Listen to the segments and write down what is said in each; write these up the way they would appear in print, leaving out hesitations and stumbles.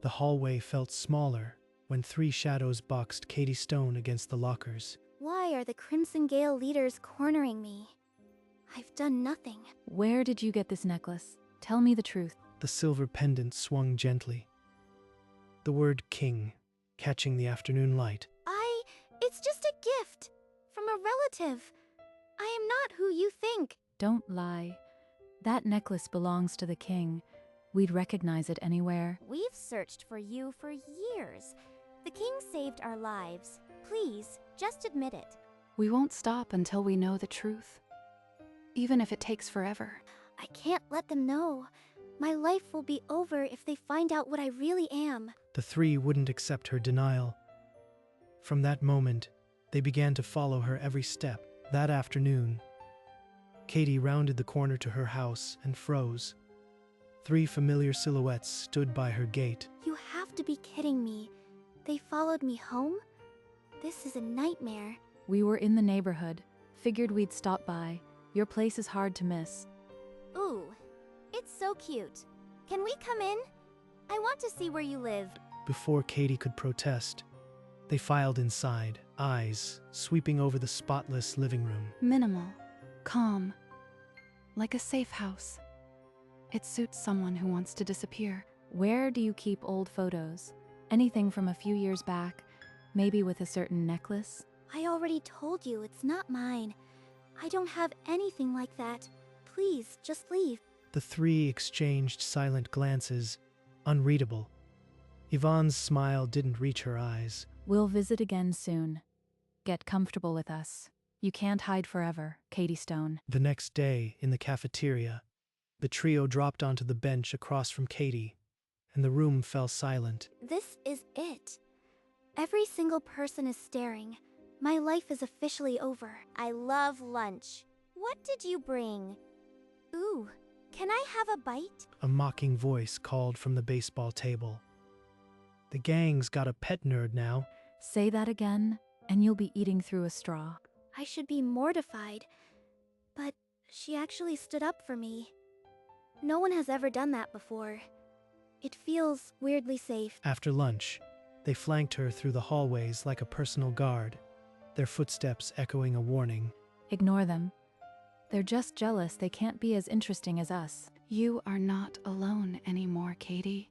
The hallway felt smaller when three shadows boxed Katie Stone against the lockers. Why are the Crimson Gale leaders cornering me? I've done nothing. Where did you get this necklace? Tell me the truth. The silver pendant swung gently. The word king, catching the afternoon light. It's just a gift. From a relative. I am not who you think. Don't lie. That necklace belongs to the king. We'd recognize it anywhere. We've searched for you for years. The king saved our lives. Please, just admit it. We won't stop until we know the truth. Even if it takes forever. I can't let them know. My life will be over if they find out what I really am. The three wouldn't accept her denial. From that moment, they began to follow her every step. That afternoon, Katie rounded the corner to her house and froze. Three familiar silhouettes stood by her gate. You have to be kidding me. They followed me home? This is a nightmare. We were in the neighborhood. Figured we'd stop by. Your place is hard to miss. Ooh, it's so cute. Can we come in? I want to see where you live. Before Katie could protest, they filed inside, eyes sweeping over the spotless living room. Minimal. Calm. Like a safe house. It suits someone who wants to disappear. Where do you keep old photos? Anything from a few years back? Maybe with a certain necklace? I already told you it's not mine. I don't have anything like that. Please, just leave. The three exchanged silent glances, unreadable. Yvonne's smile didn't reach her eyes. We'll visit again soon. Get comfortable with us. You can't hide forever, Katie Stone. The next day, in the cafeteria, the trio dropped onto the bench across from Katie, and the room fell silent. This is it. Every single person is staring. My life is officially over. I love lunch. What did you bring? Ooh, can I have a bite? A mocking voice called from the baseball table. The gang's got a pet nerd now. Say that again, and you'll be eating through a straw. I should be mortified, but she actually stood up for me. No one has ever done that before. It feels weirdly safe. After lunch, they flanked her through the hallways like a personal guard, their footsteps echoing a warning. Ignore them. They're just jealous they can't be as interesting as us. You are not alone anymore, Katie.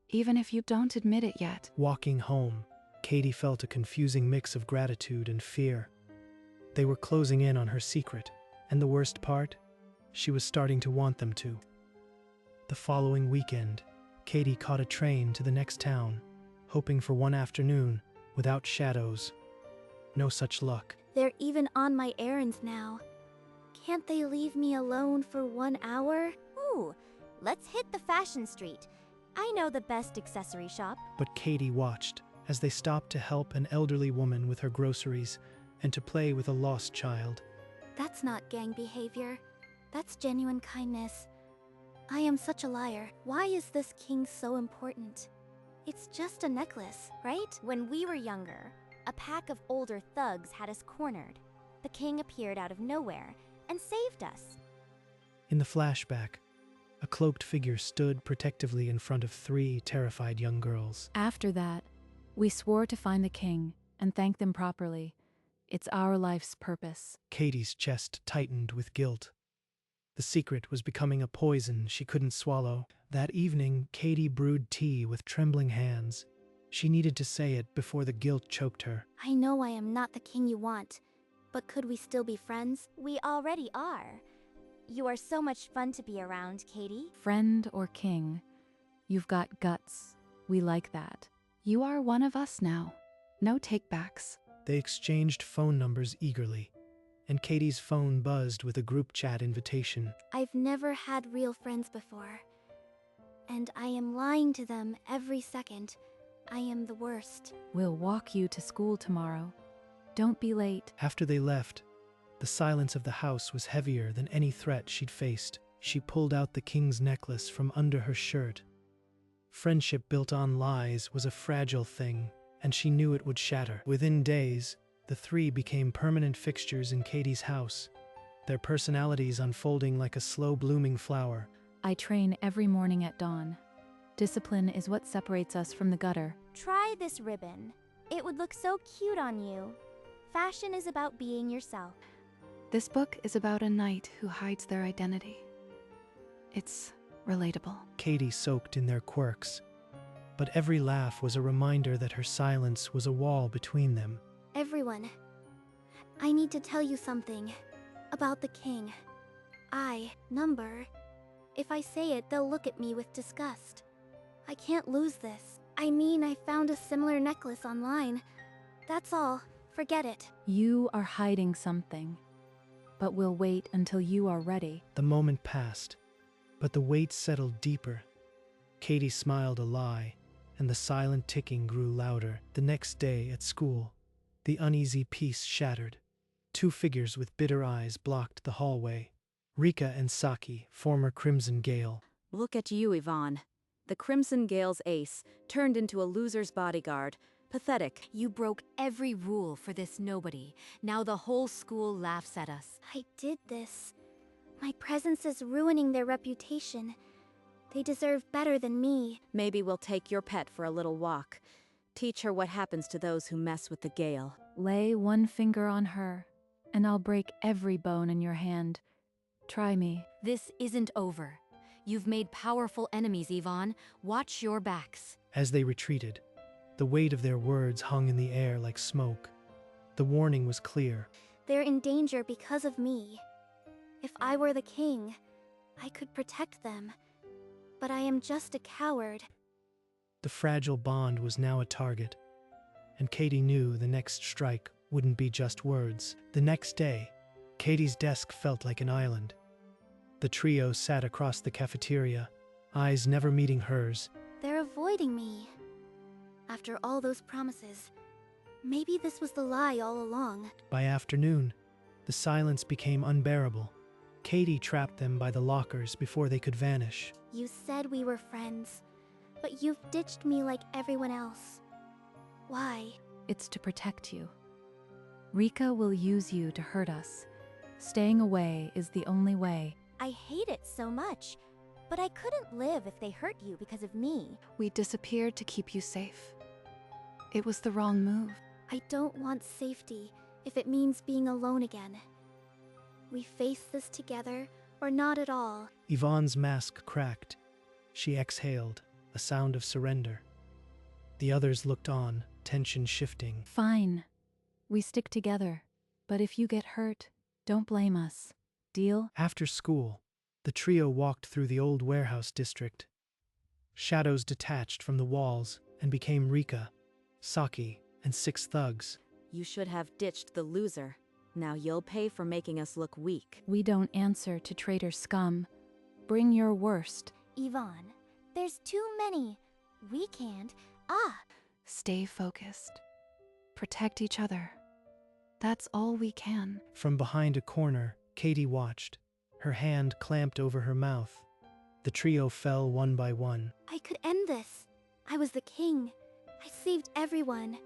Even if you don't admit it yet. Walking home, Katie felt a confusing mix of gratitude and fear. They were closing in on her secret, and the worst part? She was starting to want them to. The following weekend, Katie caught a train to the next town, hoping for one afternoon without shadows. No such luck. They're even on my errands now. Can't they leave me alone for 1 hour? Ooh, let's hit the fashion street. I know the best accessory shop. But Katie watched as they stopped to help an elderly woman with her groceries and to play with a lost child. That's not gang behavior. That's genuine kindness. I am such a liar. Why is this king so important? It's just a necklace, right? When we were younger, a pack of older thugs had us cornered. The king appeared out of nowhere and saved us. In the flashback, a cloaked figure stood protectively in front of three terrified young girls. After that, we swore to find the king and thank them properly. It's our life's purpose. Katie's chest tightened with guilt. The secret was becoming a poison she couldn't swallow. That evening, Katie brewed tea with trembling hands. She needed to say it before the guilt choked her. I know I am not the king you want, but could we still be friends? We already are. You are so much fun to be around, Katie. Friend or king, you've got guts. We like that. You are one of us now. No takebacks. They exchanged phone numbers eagerly, and Katie's phone buzzed with a group chat invitation. I've never had real friends before, and I am lying to them every second. I am the worst. We'll walk you to school tomorrow. Don't be late. After they left, the silence of the house was heavier than any threat she'd faced. She pulled out the king's necklace from under her shirt. Friendship built on lies was a fragile thing, and she knew it would shatter. Within days, the three became permanent fixtures in Katie's house, their personalities unfolding like a slow-blooming flower. I train every morning at dawn. Discipline is what separates us from the gutter. Try this ribbon. It would look so cute on you. Fashion is about being yourself. This book is about a knight who hides their identity. It's relatable. Katie soaked in their quirks, but every laugh was a reminder that her silence was a wall between them. Everyone, I need to tell you something about the king. If I say it, they'll look at me with disgust. I can't lose this. I mean, I found a similar necklace online. That's all. Forget it. You are hiding something, but we'll wait until you are ready. The moment passed, but the weight settled deeper. Katie smiled a lie, and the silent ticking grew louder. The next day at school, the uneasy peace shattered. Two figures with bitter eyes blocked the hallway. Rika and Saki, former Crimson Gale. Look at you, Yvonne. The Crimson Gale's ace turned into a loser's bodyguard. Pathetic. You broke every rule for this nobody. Now the whole school laughs at us. I did this. My presence is ruining their reputation. They deserve better than me. Maybe we'll take your pet for a little walk. Teach her what happens to those who mess with the Gale. Lay one finger on her, and I'll break every bone in your hand. Try me. This isn't over. You've made powerful enemies, Yvonne. Watch your backs. As they retreated, the weight of their words hung in the air like smoke. The warning was clear. They're in danger because of me. If I were the king, I could protect them. But I am just a coward. The fragile bond was now a target, and Katie knew the next strike wouldn't be just words. The next day, Katie's desk felt like an island. The trio sat across the cafeteria, eyes never meeting hers. They're avoiding me. After all those promises, maybe this was the lie all along. By afternoon, the silence became unbearable. Katie trapped them by the lockers before they could vanish. You said we were friends, but you've ditched me like everyone else. Why? It's to protect you. Rika will use you to hurt us. Staying away is the only way. I hate it so much, but I couldn't live if they hurt you because of me. We disappeared to keep you safe. It was the wrong move. I don't want safety if it means being alone again. We face this together or not at all. Yvonne's mask cracked. She exhaled, a sound of surrender. The others looked on, tension shifting. Fine. We stick together. But if you get hurt, don't blame us. Deal? After school, the trio walked through the old warehouse district. Shadows detached from the walls and became Rika, Saki, and 6 thugs. You should have ditched the loser. Now you'll pay for making us look weak. We don't answer to traitor scum. Bring your worst. Yvonne, there's too many. We can't. Stay focused. Protect each other. That's all we can. From behind a corner, Katie watched, her hand clamped over her mouth. The trio fell one by one. I could end this. I was the king. I saved everyone.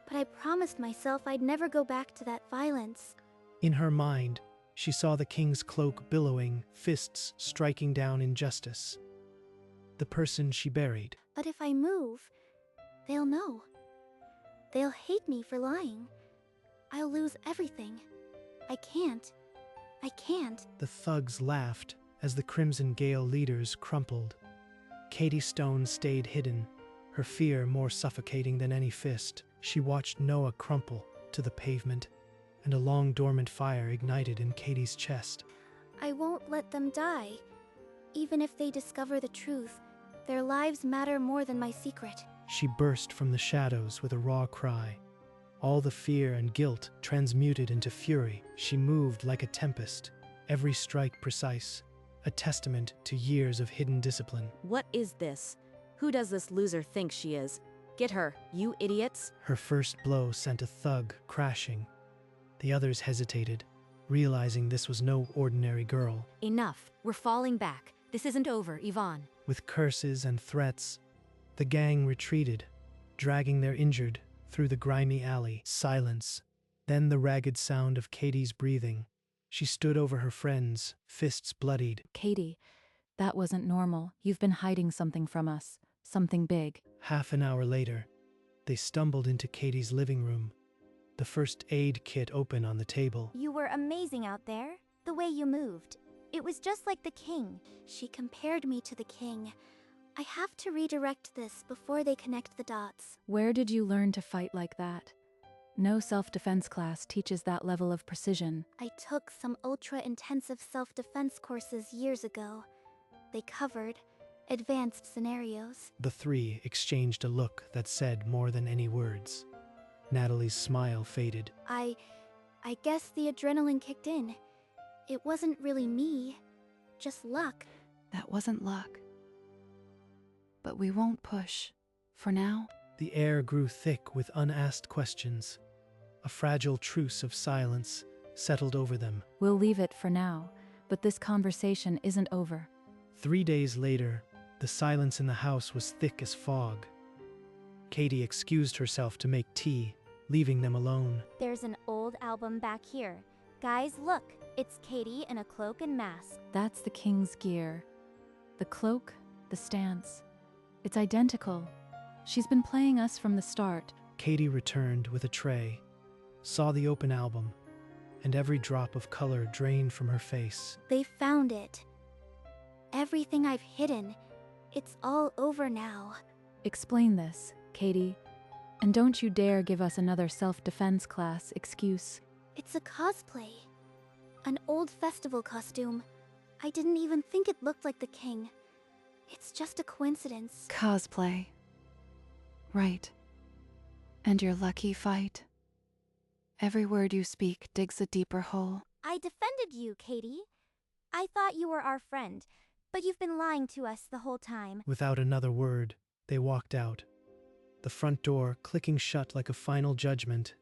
But I promised myself I'd never go back to that violence. In her mind, she saw the king's cloak billowing, fists striking down injustice. The person she buried. But if I move, they'll know. They'll hate me for lying. I'll lose everything. I can't. The thugs laughed as the Crimson Gale leaders crumpled. Katie Stone stayed hidden, her fear more suffocating than any fist. She watched Noah crumple to the pavement, and a long dormant fire ignited in Katie's chest. I won't let them die. Even if they discover the truth, their lives matter more than my secret. She burst from the shadows with a raw cry. All the fear and guilt transmuted into fury. She moved like a tempest, every strike precise, a testament to years of hidden discipline. What is this? Who does this loser think she is? Get her, you idiots! Her first blow sent a thug crashing. The others hesitated, realizing this was no ordinary girl. Enough. We're falling back. This isn't over, Yvonne. With curses and threats, the gang retreated, dragging their injured through the grimy alley. Silence. Then the ragged sound of Katie's breathing. She stood over her friends, fists bloodied. Katie, that wasn't normal. You've been hiding something from us. something big. Half an hour later, they stumbled into Katie's living room, the first aid kit open on the table. You were amazing out there. The way you moved. It was just like the king. She compared me to the king. I have to redirect this before they connect the dots. Where did you learn to fight like that? No self-defense class teaches that level of precision. I took some ultra-intensive self-defense courses years ago. They covered advanced scenarios. The three exchanged a look that said more than any words. Natalie's smile faded. I guess the adrenaline kicked in. It wasn't really me, just luck. That wasn't luck. But we won't push. For now. The air grew thick with unasked questions. A fragile truce of silence settled over them. We'll leave it for now, but this conversation isn't over. 3 days later, the silence in the house was thick as fog. Katie excused herself to make tea, leaving them alone. There's an old album back here. Guys, look, it's Katie in a cloak and mask. That's the king's gear. The cloak, the stance. It's identical. She's been playing us from the start. Katie returned with a tray, saw the open album, and every drop of color drained from her face. They found it. Everything I've hidden. It's all over now. Explain this, Katie. And don't you dare give us another self-defense class excuse. It's a cosplay. An old festival costume. I didn't even think it looked like the king. It's just a coincidence. Cosplay. Right. And your lucky fight. Every word you speak digs a deeper hole. I defended you, Katie. I thought you were our friend, but you've been lying to us the whole time. Without another word, they walked out, the front door clicking shut like a final judgment.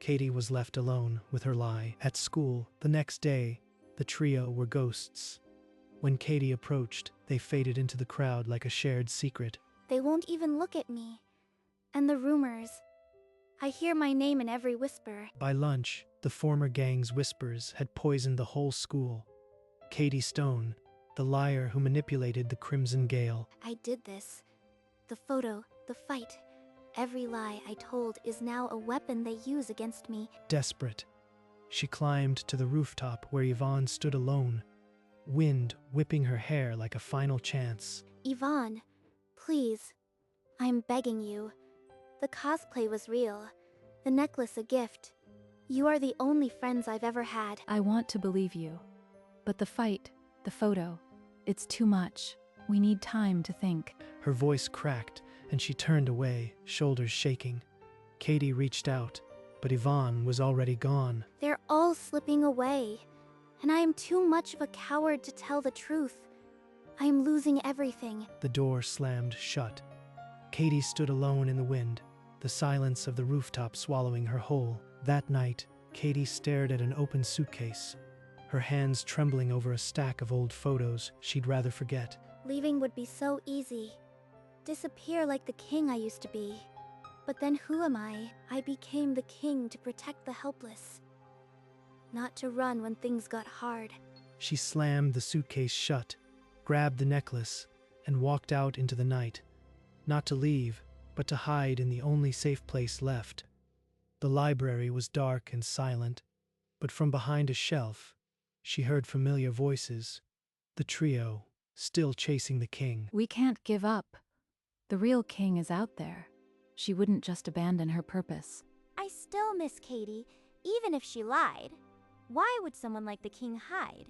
Katie was left alone with her lie. At school, the next day, the trio were ghosts. When Katie approached, they faded into the crowd like a shared secret. They won't even look at me. And the rumors. I hear my name in every whisper. By lunch, the former gang's whispers had poisoned the whole school. Katie Stone, the liar who manipulated the Crimson Gale. I did this. The photo, the fight. Every lie I told is now a weapon they use against me. Desperate, she climbed to the rooftop where Yvonne stood alone, wind whipping her hair like a final chance. Yvonne, please. I'm begging you. The cosplay was real. The necklace a gift. You are the only friends I've ever had. I want to believe you. But the fight, the photo, it's too much. We need time to think. Her voice cracked, and she turned away, shoulders shaking. Katie reached out, but Yvonne was already gone. They're all slipping away, and I am too much of a coward to tell the truth. I am losing everything. The door slammed shut. Katie stood alone in the wind, the silence of the rooftop swallowing her whole. That night, Katie stared at an open suitcase, her hands trembling over a stack of old photos she'd rather forget. Leaving would be so easy. Disappear like the king I used to be. But then who am I? I became the king to protect the helpless. Not to run when things got hard. She slammed the suitcase shut, grabbed the necklace, and walked out into the night. Not to leave, but to hide in the only safe place left. The library was dark and silent, but from behind a shelf, she heard familiar voices. The trio, still chasing the king. We can't give up. The real king is out there. She wouldn't just abandon her purpose. I still miss Katie, even if she lied. Why would someone like the king hide?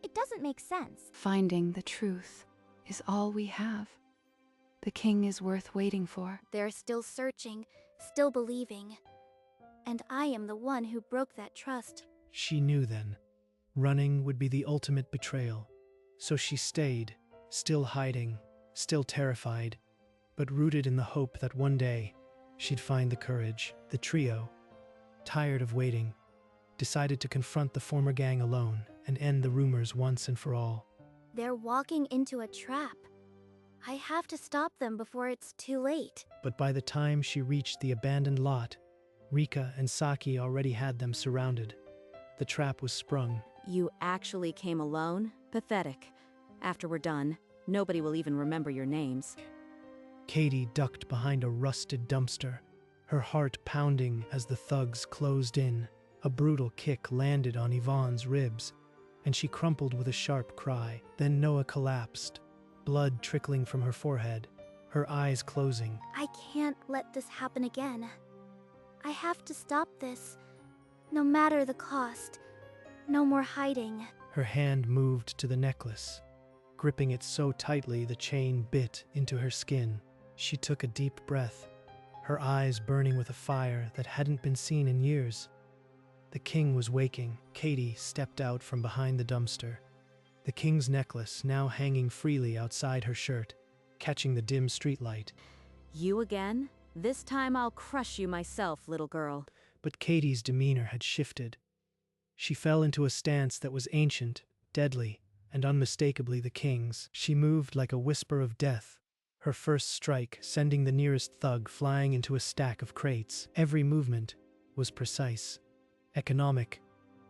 It doesn't make sense. Finding the truth is all we have. The king is worth waiting for. They're still searching, still believing. And I am the one who broke that trust. She knew then. Running would be the ultimate betrayal. So she stayed, still hiding, still terrified, but rooted in the hope that one day she'd find the courage. The trio, tired of waiting, decided to confront the former gang alone and end the rumors once and for all. They're walking into a trap. I have to stop them before it's too late. But by the time she reached the abandoned lot, Rika and Saki already had them surrounded. The trap was sprung. You actually came alone? Pathetic. After we're done, nobody will even remember your names. Katie ducked behind a rusted dumpster, her heart pounding as the thugs closed in. A brutal kick landed on Yvonne's ribs, and she crumpled with a sharp cry. Then Noah collapsed, blood trickling from her forehead, her eyes closing. I can't let this happen again. I have to stop this, no matter the cost. No more hiding. Her hand moved to the necklace, gripping it so tightly the chain bit into her skin. She took a deep breath, her eyes burning with a fire that hadn't been seen in years. The king was waking. Katie stepped out from behind the dumpster, the king's necklace now hanging freely outside her shirt, catching the dim streetlight. You again? This time I'll crush you myself, little girl. But Katie's demeanor had shifted. She fell into a stance that was ancient, deadly, and unmistakably the king's. She moved like a whisper of death, her first strike sending the nearest thug flying into a stack of crates. Every movement was precise, economic,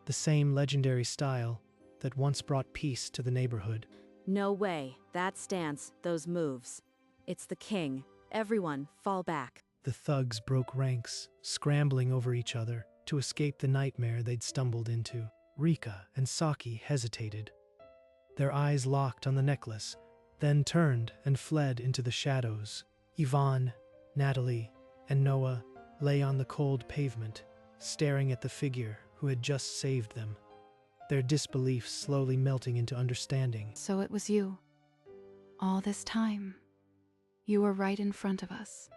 the same legendary style that once brought peace to the neighborhood. No way. That stance, those moves. It's the king. Everyone, fall back. The thugs broke ranks, scrambling over each other to escape the nightmare they'd stumbled into. Rika and Saki hesitated, their eyes locked on the necklace, then turned and fled into the shadows. Yvonne, Natalie, and Noah lay on the cold pavement, staring at the figure who had just saved them, their disbelief slowly melting into understanding. So it was you. All this time. You were right in front of us.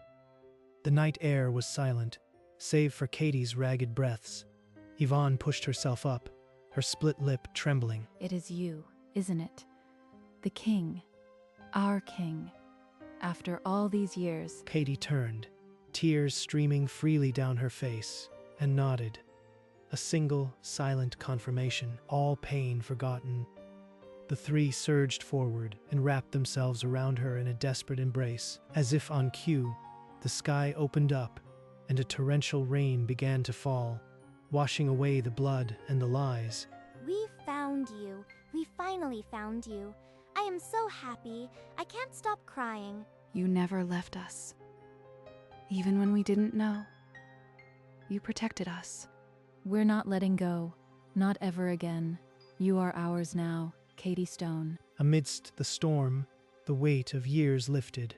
The night air was silent, save for Katie's ragged breaths. Yvonne pushed herself up, her split lip trembling. It is you, isn't it? The king. Our king. After all these years. Katie turned, tears streaming freely down her face, and nodded. A single, silent confirmation, all pain forgotten. The three surged forward and wrapped themselves around her in a desperate embrace. As if on cue, the sky opened up, and a torrential rain began to fall, washing away the blood and the lies. We found you. We finally found you. I am so happy. I can't stop crying. You never left us. Even when we didn't know. You protected us. We're not letting go. Not ever again. You are ours now, Katie Stone. Amidst the storm, the weight of years lifted.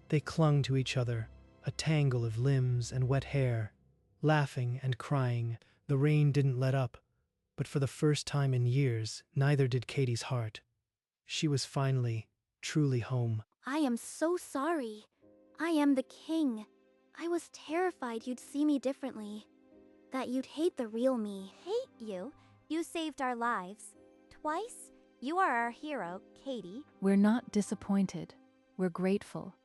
They clung to each other, a tangle of limbs and wet hair, laughing and crying. The rain didn't let up, but for the first time in years, neither did Katie's heart. She was finally, truly home. I am so sorry. I am the king. I was terrified you'd see me differently. That you'd hate the real me. Hate you? You saved our lives. Twice? You are our hero, Katie. We're not disappointed. We're grateful.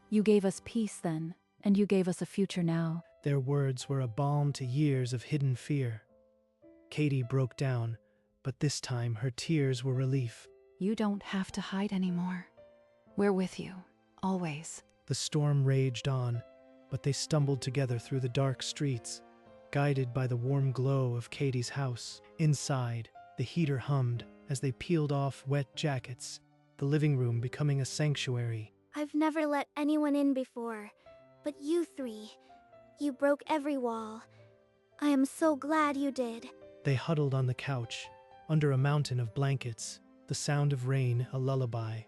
You gave us peace then, and you gave us a future now. Their words were a balm to years of hidden fear. Katie broke down, but this time her tears were relief. You don't have to hide anymore. We're with you, always. The storm raged on, but they stumbled together through the dark streets, guided by the warm glow of Katie's house. Inside, the heater hummed as they peeled off wet jackets, the living room becoming a sanctuary. I've never let anyone in before, but you three, you broke every wall. I am so glad you did. They huddled on the couch, under a mountain of blankets, the sound of rain a lullaby.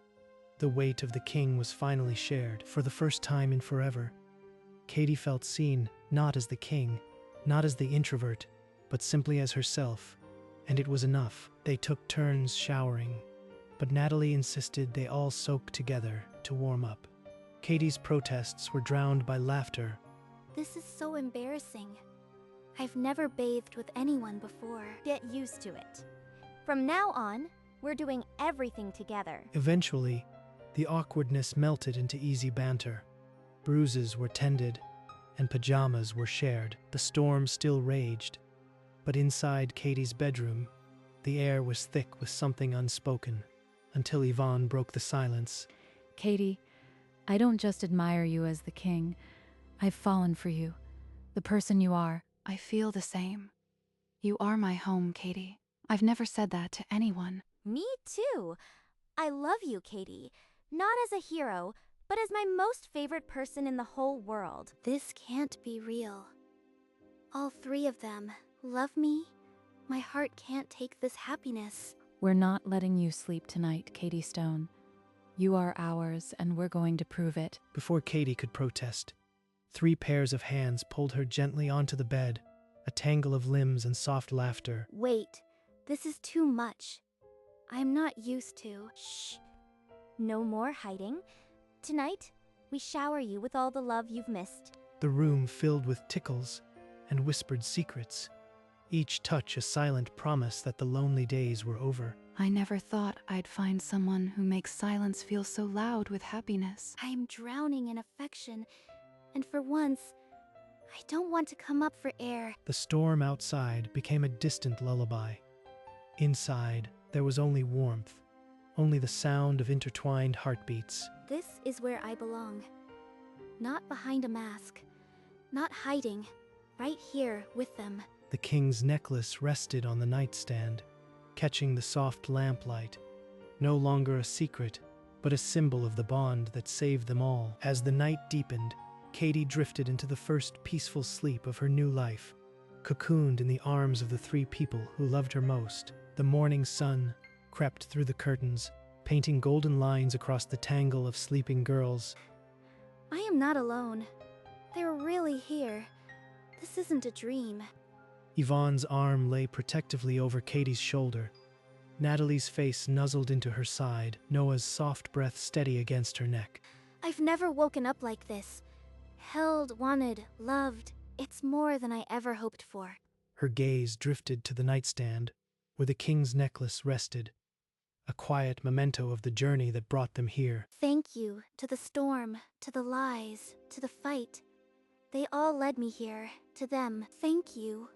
The weight of the king was finally shared, for the first time in forever. Katie felt seen, not as the king, not as the introvert, but simply as herself, and it was enough. They took turns showering, but Natalie insisted they all soak together to warm up. Katie's protests were drowned by laughter. This is so embarrassing. I've never bathed with anyone before. Get used to it. From now on, we're doing everything together. Eventually, the awkwardness melted into easy banter. Bruises were tended, and pajamas were shared. The storm still raged, but inside Katie's bedroom, the air was thick with something unspoken, until Yvonne broke the silence. Katie, I don't just admire you as the king. I've fallen for you, the person you are. I feel the same. You are my home, Katie. I've never said that to anyone. Me too. I love you, Katie. Not as a hero, but as my most favorite person in the whole world. This can't be real. All three of them love me. My heart can't take this happiness. We're not letting you sleep tonight, Katie Stone. You are ours, and we're going to prove it. Before Katie could protest, 3 pairs of hands pulled her gently onto the bed, a tangle of limbs and soft laughter. Wait, this is too much. I'm not used to. Shh. No more hiding. Tonight, we shower you with all the love you've missed. The room filled with tickles and whispered secrets, each touch a silent promise that the lonely days were over. I never thought I'd find someone who makes silence feel so loud with happiness. I'm drowning in affection, and for once, I don't want to come up for air. The storm outside became a distant lullaby. Inside, there was only warmth, only the sound of intertwined heartbeats. This is where I belong. Not behind a mask, not hiding, right here with them. The king's necklace rested on the nightstand, catching the soft lamplight. No longer a secret, but a symbol of the bond that saved them all. As the night deepened, Katie drifted into the first peaceful sleep of her new life, cocooned in the arms of the 3 people who loved her most. The morning sun crept through the curtains, painting golden lines across the tangle of sleeping girls. I am not alone. They're really here. This isn't a dream. Yvonne's arm lay protectively over Katie's shoulder. Natalie's face nuzzled into her side, Noah's soft breath steady against her neck. I've never woken up like this. Held, wanted, loved. It's more than I ever hoped for. Her gaze drifted to the nightstand, where the king's necklace rested, a quiet memento of the journey that brought them here. Thank you to the storm, to the lies, to the fight. They all led me here, to them. Thank you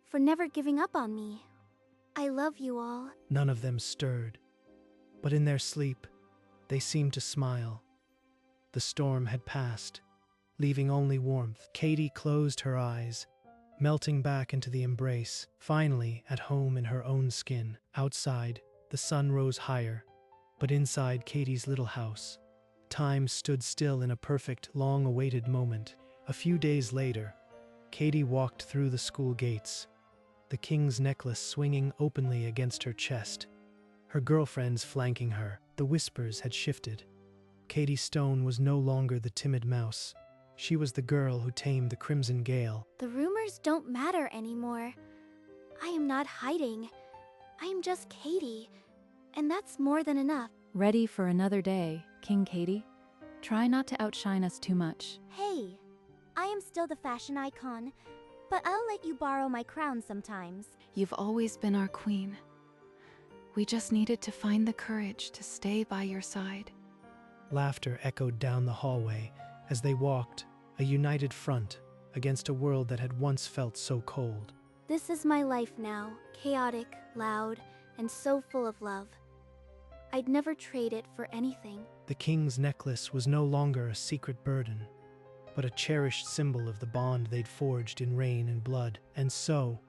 for never giving up on me. I love you all. None of them stirred, but in their sleep, they seemed to smile. The storm had passed, leaving only warmth. Katie closed her eyes, melting back into the embrace, finally at home in her own skin. Outside, the sun rose higher, but inside Katie's little house, time stood still in a perfect, long-awaited moment. A few days later, Katie walked through the school gates, the king's necklace swinging openly against her chest, her girlfriends flanking her. The whispers had shifted. Katie Stone was no longer the timid mouse. She was the girl who tamed the Crimson Gale. The rumors don't matter anymore. I am not hiding. I am just Katie, and that's more than enough. Ready for another day, King Katie? Try not to outshine us too much. Hey, I am still the fashion icon, but I'll let you borrow my crown sometimes. You've always been our queen. We just needed to find the courage to stay by your side. Laughter echoed down the hallway as they walked, a united front, against a world that had once felt so cold. This is my life now, chaotic, loud, and so full of love. I'd never trade it for anything. The king's necklace was no longer a secret burden, but a cherished symbol of the bond they'd forged in rain and blood. And so,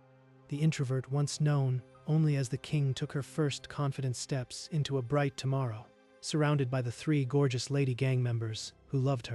the introvert once known only as the king took her first confident steps into a bright tomorrow, surrounded by the 3 gorgeous lady gang members who loved her.